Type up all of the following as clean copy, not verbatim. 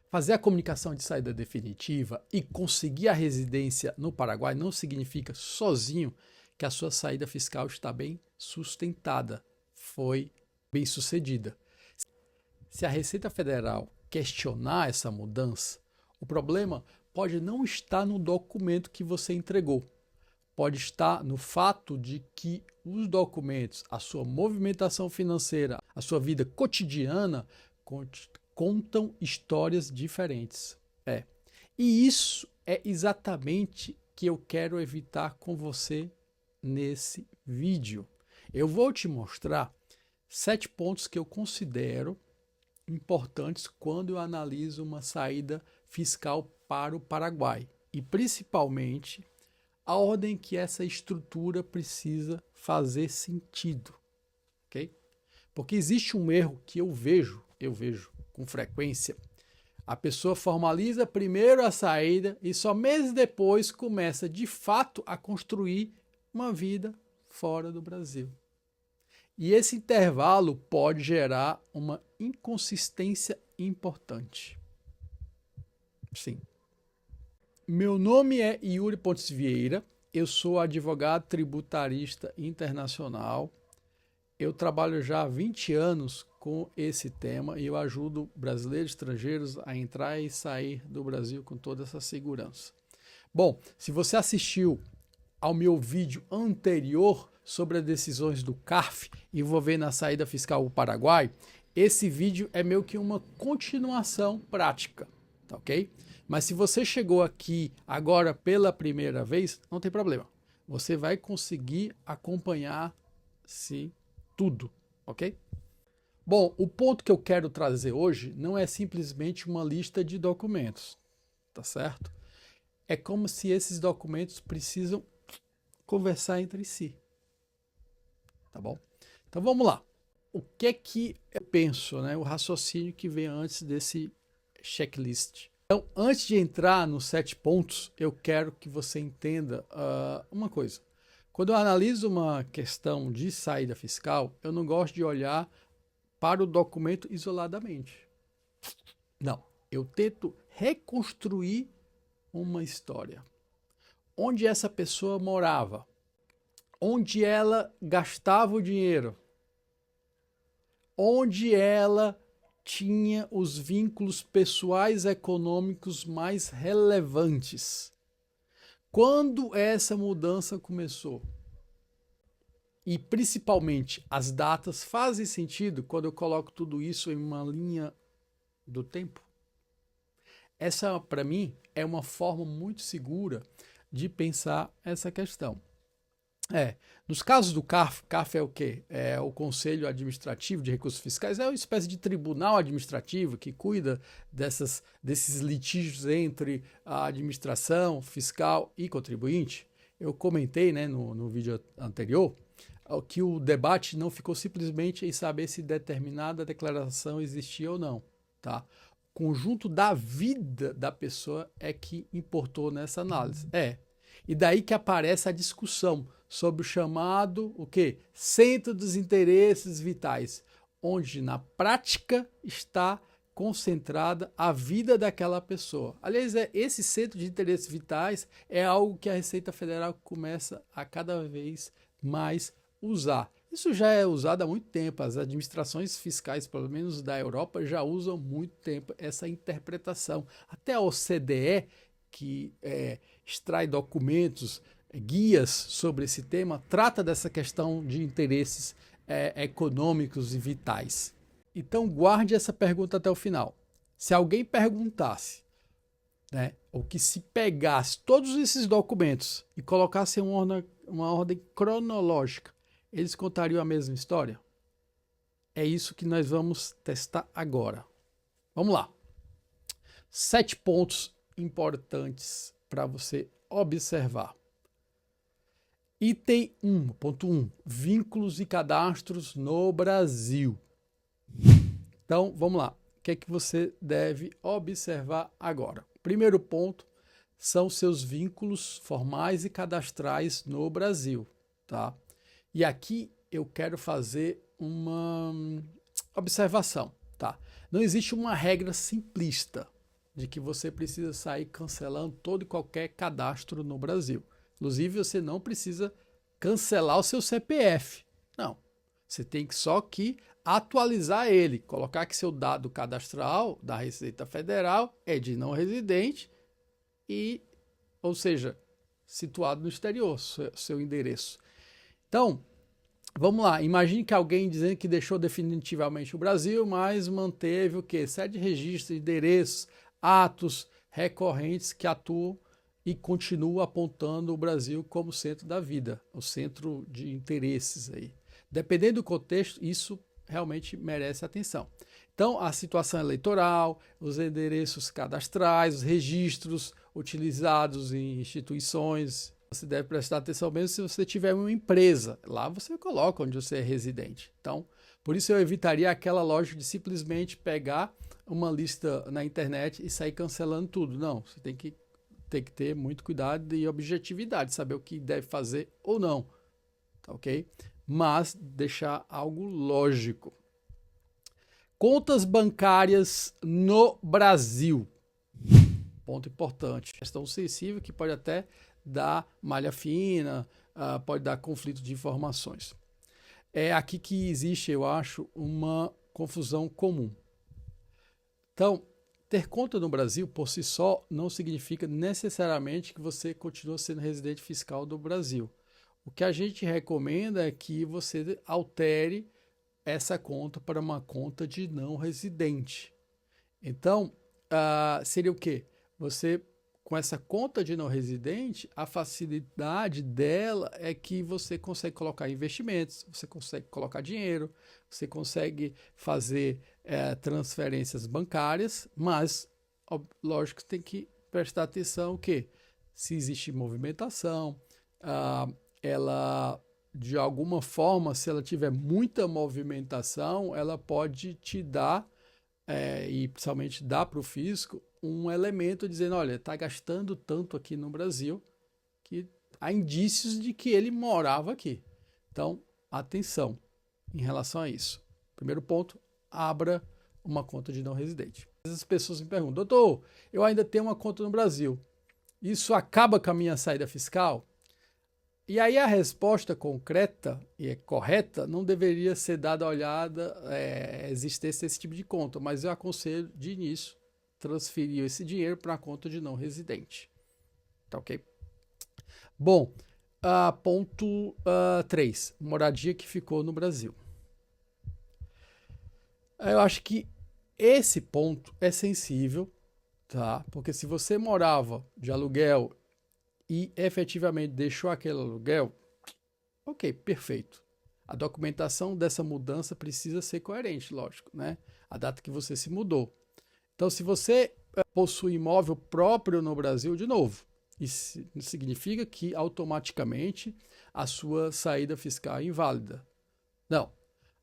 Fazer a comunicação de saída definitiva e conseguir a residência no Paraguai não significa sozinho que a sua saída fiscal está bem sustentada, foi bem sucedida. Se a Receita Federal questionar essa mudança, o problema pode não estar no documento que você entregou, pode estar no fato de que os documentos, a sua movimentação financeira, a sua vida cotidiana contam histórias diferentes. E isso é exatamente que eu quero evitar com você nesse vídeo. Eu vou te mostrar 7 pontos que eu considero importantes quando eu analiso uma saída fiscal para o Paraguai. E principalmente a ordem que essa estrutura precisa fazer sentido. Ok? Porque existe um erro que eu vejo com frequência. A pessoa formaliza primeiro a saída e só meses depois começa de fato a construir uma vida fora do Brasil. E esse intervalo pode gerar uma inconsistência importante. Sim. Meu nome é Yuri Pontes Vieira, eu sou advogado tributarista internacional. Eu trabalho já há 20 anos com esse tema e eu ajudo brasileiros e estrangeiros a entrar e sair do Brasil com toda essa segurança. Bom, se você assistiu ao meu vídeo anterior sobre as decisões do CARF envolvendo a saída fiscal do Paraguai, esse vídeo é meio que uma continuação prática, tá ok? Mas se você chegou aqui agora pela primeira vez, não tem problema. Você vai conseguir acompanhar-se tudo, ok? Bom, o ponto que eu quero trazer hoje não é simplesmente uma lista de documentos, tá certo? É como se esses documentos precisam conversar entre si, tá bom? Então vamos lá. O que é que eu penso, né? O raciocínio que vem antes desse checklist. Então, antes de entrar nos 7 pontos, eu quero que você entenda uma coisa. Quando eu analiso uma questão de saída fiscal, eu não gosto de olhar para o documento isoladamente. Não, eu tento reconstruir uma história. Onde essa pessoa morava, onde ela gastava o dinheiro, onde ela tinha os vínculos pessoais econômicos mais relevantes. Quando essa mudança começou? E principalmente as datas fazem sentido quando eu coloco tudo isso em uma linha do tempo? Essa, para mim, é uma forma muito segura de pensar essa questão. Nos casos do CARF, CARF é o quê? É o Conselho Administrativo de Recursos Fiscais, é uma espécie de tribunal administrativo que cuida desses litígios entre a administração fiscal e contribuinte. Eu comentei, né, no vídeo anterior que o debate não ficou simplesmente em saber se determinada declaração existia ou não, tá? O conjunto da vida da pessoa é que importou nessa análise. E daí que aparece a discussão sobre o chamado, Centro dos interesses vitais, onde na prática está concentrada a vida daquela pessoa. Aliás, esse centro de interesses vitais é algo que a Receita Federal começa a cada vez mais usar. Isso já é usado há muito tempo, as administrações fiscais, pelo menos da Europa, já usam há muito tempo essa interpretação. Até a OCDE, que extrai documentos, guias sobre esse tema, trata dessa questão de interesses econômicos e vitais. Então guarde essa pergunta até o final. Se alguém perguntasse, né, ou que se pegasse todos esses documentos e colocasse uma ordem cronológica, eles contariam a mesma história? É isso que nós vamos testar agora. Vamos lá. 7 pontos importantes para você observar. Item 1.1. Vínculos e cadastros no Brasil. Então, vamos lá. O que é que você deve observar agora? Primeiro ponto são seus vínculos formais e cadastrais no Brasil, tá? E aqui eu quero fazer uma observação, tá? Não existe uma regra simplista, de que você precisa sair cancelando todo e qualquer cadastro no Brasil. Inclusive, você não precisa cancelar o seu CPF. Não. Você tem que só que atualizar ele, colocar que seu dado cadastral da Receita Federal é de não residente e, ou seja, situado no exterior, seu endereço. Então, vamos lá, imagine que alguém dizendo que deixou definitivamente o Brasil, mas manteve o quê? Sede de registro, endereços, atos recorrentes que atuam e continuam apontando o Brasil como centro da vida, o centro de interesses aí. Dependendo do contexto, isso realmente merece atenção. Então, a situação eleitoral, os endereços cadastrais, os registros utilizados em instituições, você deve prestar atenção mesmo se você tiver uma empresa. Lá você coloca onde você é residente. Então, por isso eu evitaria aquela lógica de simplesmente pegar uma lista na internet e sair cancelando tudo. Não, você tem que ter muito cuidado e objetividade, saber o que deve fazer ou não. Tá ok? Mas deixar algo lógico. Contas bancárias no Brasil. Ponto importante. Questão sensível que pode até dar malha fina, pode dar conflito de informações. É aqui que existe, eu acho, uma confusão comum. Então, ter conta no Brasil por si só não significa necessariamente que você continua sendo residente fiscal do Brasil. O que a gente recomenda é que você altere essa conta para uma conta de não residente. Então, seria o quê? Você, com essa conta de não residente, a facilidade dela é que você consegue colocar investimentos, você consegue colocar dinheiro, você consegue fazer transferências bancárias, mas, lógico, tem que prestar atenção o quê? Se existe movimentação, ela, de alguma forma, se ela tiver muita movimentação, ela pode te dar, e principalmente dar para o fisco, um elemento dizendo, olha, está gastando tanto aqui no Brasil que há indícios de que ele morava aqui. Então, atenção em relação a isso. Primeiro ponto, abra uma conta de não residente. As pessoas me perguntam, doutor, eu ainda tenho uma conta no Brasil, isso acaba com a minha saída fiscal? E aí a resposta concreta e correta não deveria ser dada a olhada a existência desse tipo de conta, mas eu aconselho de início transferir esse dinheiro para a conta de não residente. Tá ok? Bom, ponto 3, moradia que ficou no Brasil. Eu acho que esse ponto é sensível, tá? Porque se você morava de aluguel e efetivamente deixou aquele aluguel, ok, perfeito. A documentação dessa mudança precisa ser coerente, lógico, né? A data que você se mudou. Então, se você possui imóvel próprio no Brasil, de novo, isso significa que automaticamente a sua saída fiscal é inválida. Não,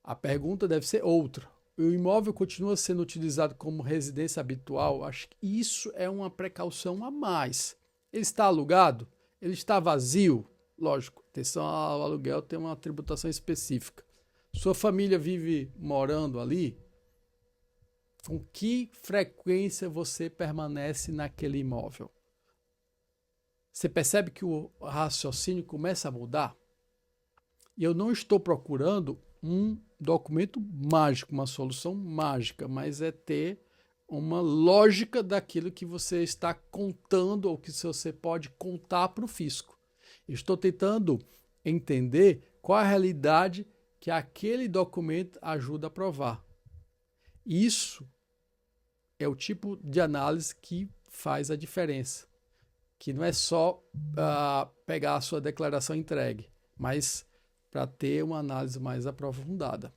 a pergunta deve ser outra. O imóvel continua sendo utilizado como residência habitual? Acho que isso é uma precaução a mais. Ele está alugado? Ele está vazio? Lógico, atenção ao aluguel tem uma tributação específica. Sua família vive morando ali? Com que frequência você permanece naquele imóvel? Você percebe que o raciocínio começa a mudar? E eu não estou procurando um documento mágico, uma solução mágica, mas é ter uma lógica daquilo que você está contando ou que você pode contar para o fisco. Eu estou tentando entender qual a realidade que aquele documento ajuda a provar. Isso é o tipo de análise que faz a diferença, que não é só pegar a sua declaração entregue, mas para ter uma análise mais aprofundada.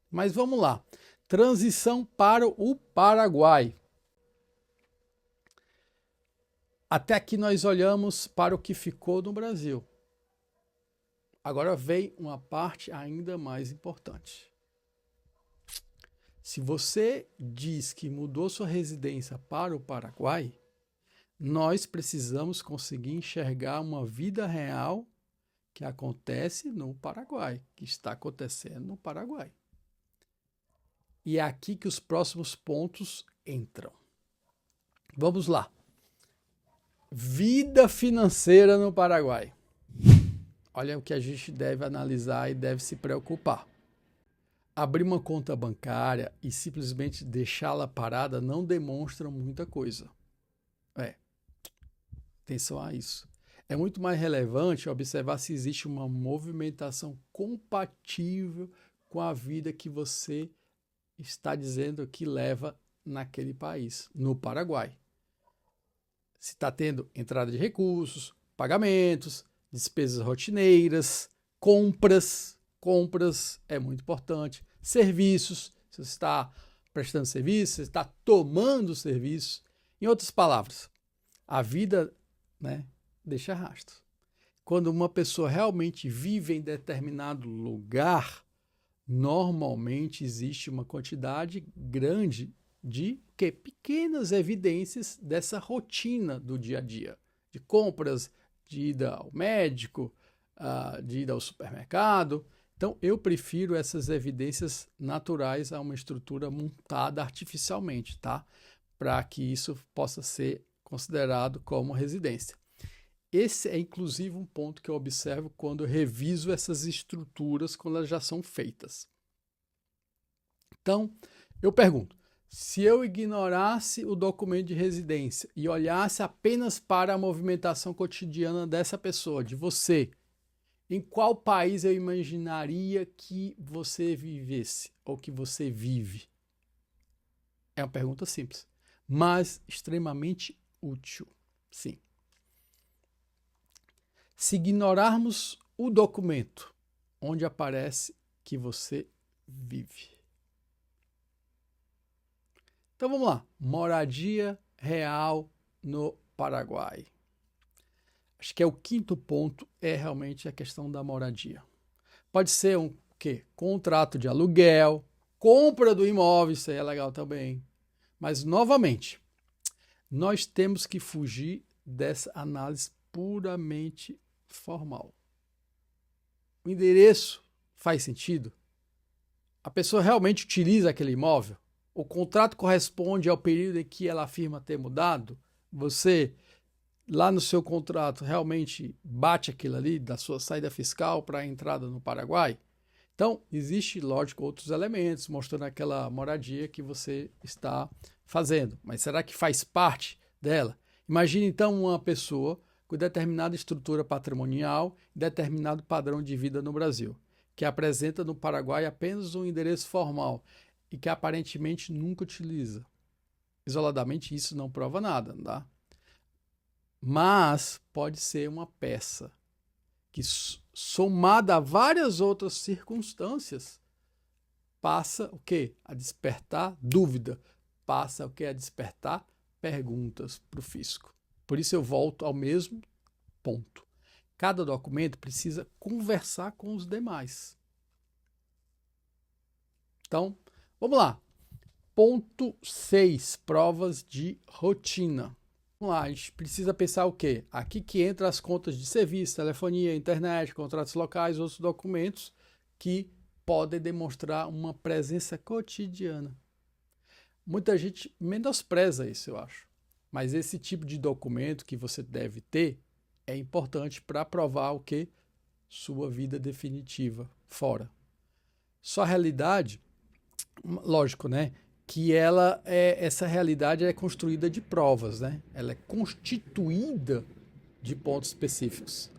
Mas vamos lá. Transição para o Paraguai. Até aqui nós olhamos para o que ficou no Brasil. Agora vem uma parte ainda mais importante. Se você diz que mudou sua residência para o Paraguai, nós precisamos conseguir enxergar uma vida real que acontece no Paraguai, que está acontecendo no Paraguai. E é aqui que os próximos pontos entram. Vamos lá. Vida financeira no Paraguai. Olha o que a gente deve analisar e deve se preocupar. Abrir uma conta bancária e simplesmente deixá-la parada não demonstra muita coisa. Atenção a isso. É muito mais relevante observar se existe uma movimentação compatível com a vida que você está dizendo que leva naquele país, no Paraguai. Se está tendo entrada de recursos, pagamentos, despesas rotineiras, compras é muito importante, serviços, se você está prestando serviço, se você está tomando serviço. Em outras palavras, a vida, deixa rastro. Quando uma pessoa realmente vive em determinado lugar, normalmente existe uma quantidade grande de pequenas evidências dessa rotina do dia a dia, de compras, de ida ao médico, de ida ao supermercado. Então, eu prefiro essas evidências naturais a uma estrutura montada artificialmente, tá? Para que isso possa ser considerado como residência. Esse é, inclusive, um ponto que eu observo quando eu reviso essas estruturas, quando elas já são feitas. Então, eu pergunto, se eu ignorasse o documento de residência e olhasse apenas para a movimentação cotidiana dessa pessoa, de você, em qual país eu imaginaria que você vivesse ou que você vive? É uma pergunta simples, mas extremamente útil, sim. Se ignorarmos o documento onde aparece que você vive. Então vamos lá, moradia real no Paraguai. Acho que é o quinto ponto, é realmente a questão da moradia. Pode ser um quê? Contrato de aluguel, compra do imóvel, isso aí é legal também. Mas, novamente, nós temos que fugir dessa análise puramente formal. O endereço faz sentido? A pessoa realmente utiliza aquele imóvel? O contrato corresponde ao período em que ela afirma ter mudado? Você, lá no seu contrato, realmente bate aquilo ali da sua saída fiscal para a entrada no Paraguai? Então, existe, lógico, outros elementos mostrando aquela moradia que você está fazendo. Mas será que faz parte dela? Imagine, então, uma pessoa com determinada estrutura patrimonial e determinado padrão de vida no Brasil, que apresenta no Paraguai apenas um endereço formal e que aparentemente nunca utiliza. Isoladamente, isso não prova nada, tá? Mas pode ser uma peça que, somada a várias outras circunstâncias, passa o quê? A despertar dúvida, passa o quê? A despertar perguntas para o fisco. Por isso eu volto ao mesmo ponto. Cada documento precisa conversar com os demais. Então, vamos lá. Ponto 6, provas de rotina. Vamos lá, a gente precisa pensar o quê? Aqui que entra as contas de serviço, telefonia, internet, contratos locais, outros documentos que podem demonstrar uma presença cotidiana. Muita gente menospreza isso, eu acho. Mas esse tipo de documento que você deve ter é importante para provar o quê? Sua vida definitiva fora. Sua realidade, lógico, que essa realidade é construída de provas, Ela é constituída de pontos específicos.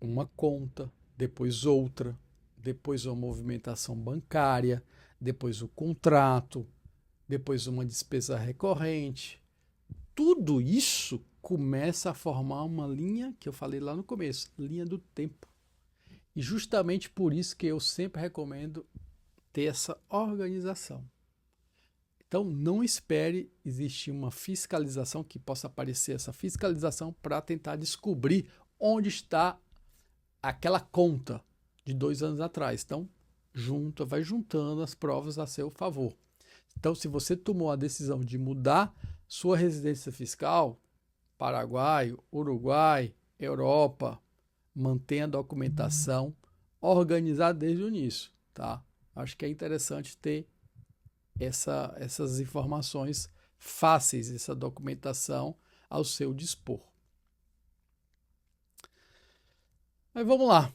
Uma conta, depois outra, depois uma movimentação bancária, depois o contrato, depois uma despesa recorrente. Tudo isso começa a formar uma linha que eu falei lá no começo, linha do tempo. E justamente por isso que eu sempre recomendo ter essa organização. Então, não espere existir uma fiscalização, que possa aparecer essa fiscalização para tentar descobrir onde está aquela conta de 2 anos atrás. Então, vai juntando as provas a seu favor. Então, se você tomou a decisão de mudar sua residência fiscal, Paraguai, Uruguai, Europa, mantenha a documentação organizada desde o início, tá? Acho que é interessante ter essas informações fáceis essa documentação ao seu dispor. Mas vamos lá.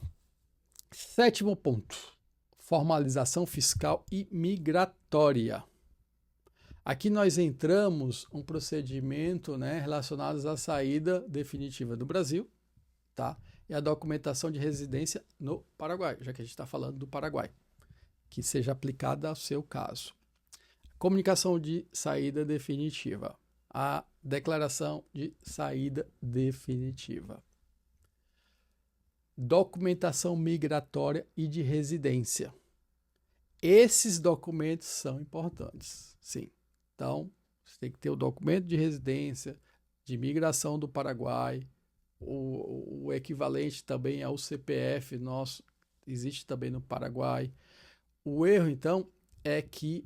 7º ponto. Formalização fiscal e migratória. Aqui nós entramos um procedimento, né, relacionado à saída definitiva do Brasil, tá? E a documentação de residência no Paraguai, já que a gente está falando do Paraguai, que seja aplicada ao seu caso. Comunicação de saída definitiva. A declaração de saída definitiva. Documentação migratória e de residência. Esses documentos são importantes, sim. Então, você tem que ter o documento de residência, de migração do Paraguai, o equivalente também ao CPF nosso, existe também no Paraguai. O erro, então, é que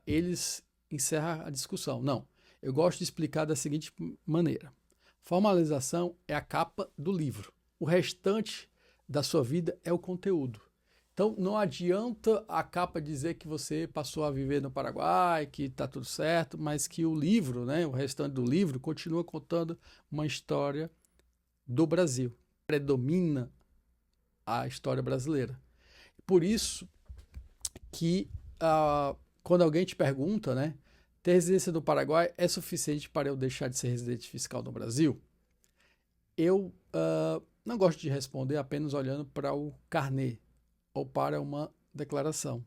eles encerram a discussão. Não, eu gosto de explicar da seguinte maneira. Formalização é a capa do livro. O restante da sua vida é o conteúdo. Então, não adianta a capa dizer que você passou a viver no Paraguai, que está tudo certo, mas que o livro, né, o restante do livro, continua contando uma história do Brasil. Predomina a história brasileira. Por isso que, quando alguém te pergunta, né, ter residência no Paraguai é suficiente para eu deixar de ser residente fiscal no Brasil? Eu não gosto de responder apenas olhando para o carnê ou para uma declaração.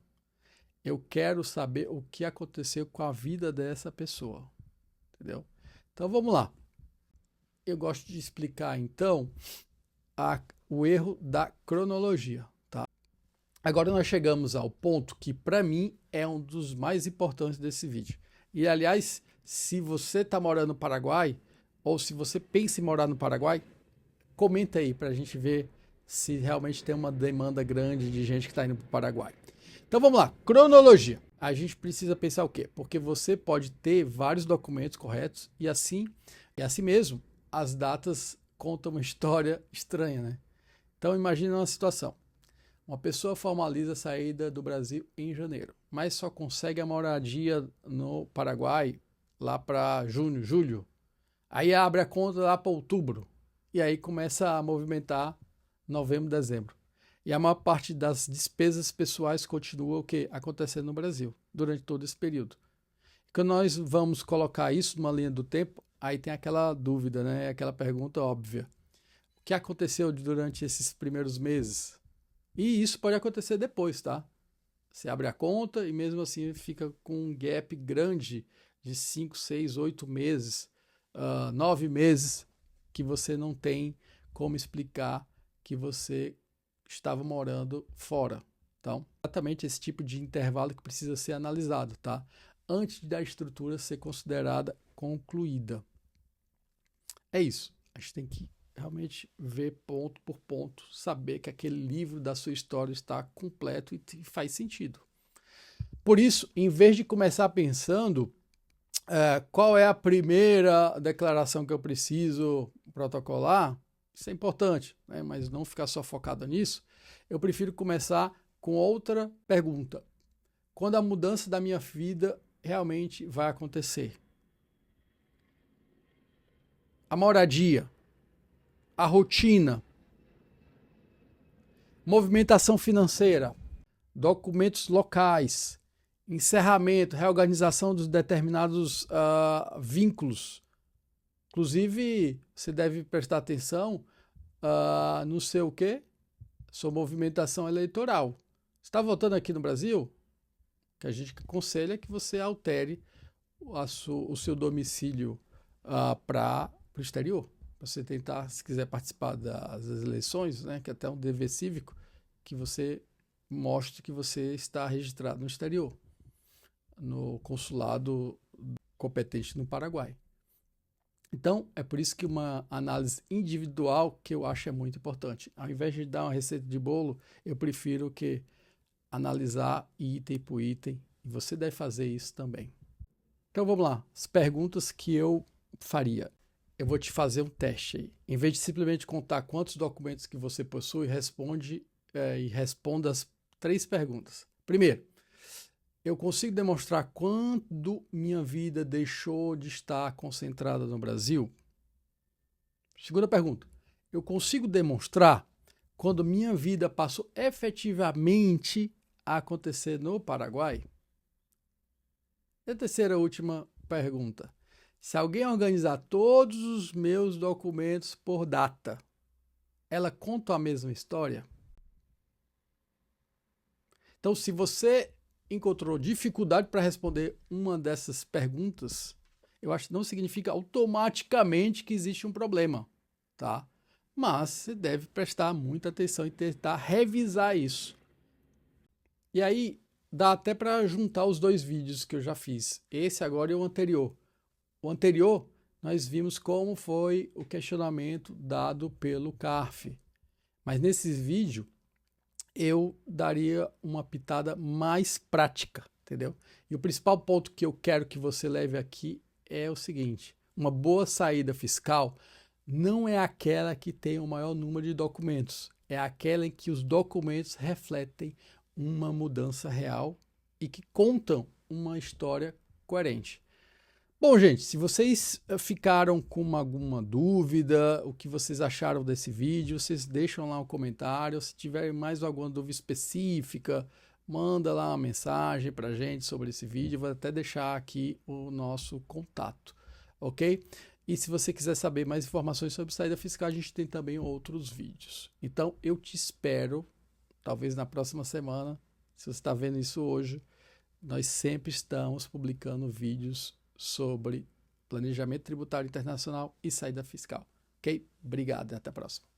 Eu quero saber o que aconteceu com a vida dessa pessoa, entendeu? Então vamos lá. Eu gosto de explicar então o erro da cronologia, tá? Agora nós chegamos ao ponto que para mim é um dos mais importantes desse vídeo. E aliás, se você está morando no Paraguai ou se você pensa em morar no Paraguai, comenta aí para a gente ver se realmente tem uma demanda grande de gente que está indo para o Paraguai. Então vamos lá, cronologia. A gente precisa pensar o quê? Porque você pode ter vários documentos corretos e assim mesmo as datas contam uma história estranha, né? Então imagina uma situação. Uma pessoa formaliza a saída do Brasil em janeiro, mas só consegue a moradia no Paraguai lá para junho, julho. Aí abre a conta lá para outubro e aí começa a movimentar novembro, dezembro. E a maior parte das despesas pessoais continua o que acontecendo no Brasil durante todo esse período. Quando nós vamos colocar isso numa linha do tempo, aí tem aquela dúvida, né? Aquela pergunta óbvia. O que aconteceu durante esses primeiros meses? E isso pode acontecer depois, tá? Você abre a conta e mesmo assim fica com um gap grande de 5, 6, 8 meses, 9 meses, que você não tem como explicar que você estava morando fora. Então, exatamente esse tipo de intervalo que precisa ser analisado, tá? Antes da estrutura ser considerada concluída. É isso. A gente tem que realmente ver ponto por ponto, saber que aquele livro da sua história está completo e faz sentido. Por isso, em vez de começar pensando qual é a primeira declaração que eu preciso protocolar, isso é importante, né? Mas não ficar só focado nisso. Eu prefiro começar com outra pergunta. Quando a mudança da minha vida realmente vai acontecer? A moradia, a rotina, movimentação financeira, documentos locais, encerramento, reorganização dos determinados vínculos. Inclusive, você deve prestar atenção no seu quê? Sua movimentação eleitoral. Você está votando aqui no Brasil? Que a gente aconselha que você altere o seu domicílio para o exterior. Para você tentar, se quiser participar das eleições, né, que é até um dever cívico, que você mostre que você está registrado no exterior, no consulado competente no Paraguai. Então, é por isso que uma análise individual que eu acho é muito importante. Ao invés de dar uma receita de bolo, eu prefiro que analisar item por item, e você deve fazer isso também. Então vamos lá, as perguntas que eu faria. Eu vou te fazer um teste aí. Em vez de simplesmente contar quantos documentos que você possui, responda as 3 perguntas. Primeiro, Eu consigo demonstrar quando minha vida deixou de estar concentrada no Brasil? Segunda pergunta. Eu consigo demonstrar quando minha vida passou efetivamente a acontecer no Paraguai? E a terceira e última pergunta. Se alguém organizar todos os meus documentos por data, ela conta a mesma história? Então, se você encontrou dificuldade para responder uma dessas perguntas, eu acho que não significa automaticamente que existe um problema, tá? Mas você deve prestar muita atenção e tentar revisar isso. E aí, dá até para juntar os dois vídeos que eu já fiz, esse agora e o anterior. O anterior, nós vimos como foi o questionamento dado pelo CARF. Mas nesse vídeo, eu daria uma pitada mais prática, entendeu? E o principal ponto que eu quero que você leve aqui é o seguinte: uma boa saída fiscal não é aquela que tem o maior número de documentos, é aquela em que os documentos refletem uma mudança real e que contam uma história coerente. Bom, gente, se vocês ficaram com alguma dúvida, o que vocês acharam desse vídeo, vocês deixam lá um comentário. Se tiver mais alguma dúvida específica, manda lá uma mensagem para a gente sobre esse vídeo. Vou até deixar aqui o nosso contato, ok? E se você quiser saber mais informações sobre saída fiscal, a gente tem também outros vídeos. Então, eu te espero, talvez na próxima semana. Se você está vendo isso hoje, nós sempre estamos publicando vídeos sobre planejamento tributário internacional e saída fiscal. Ok? Obrigado e até a próxima.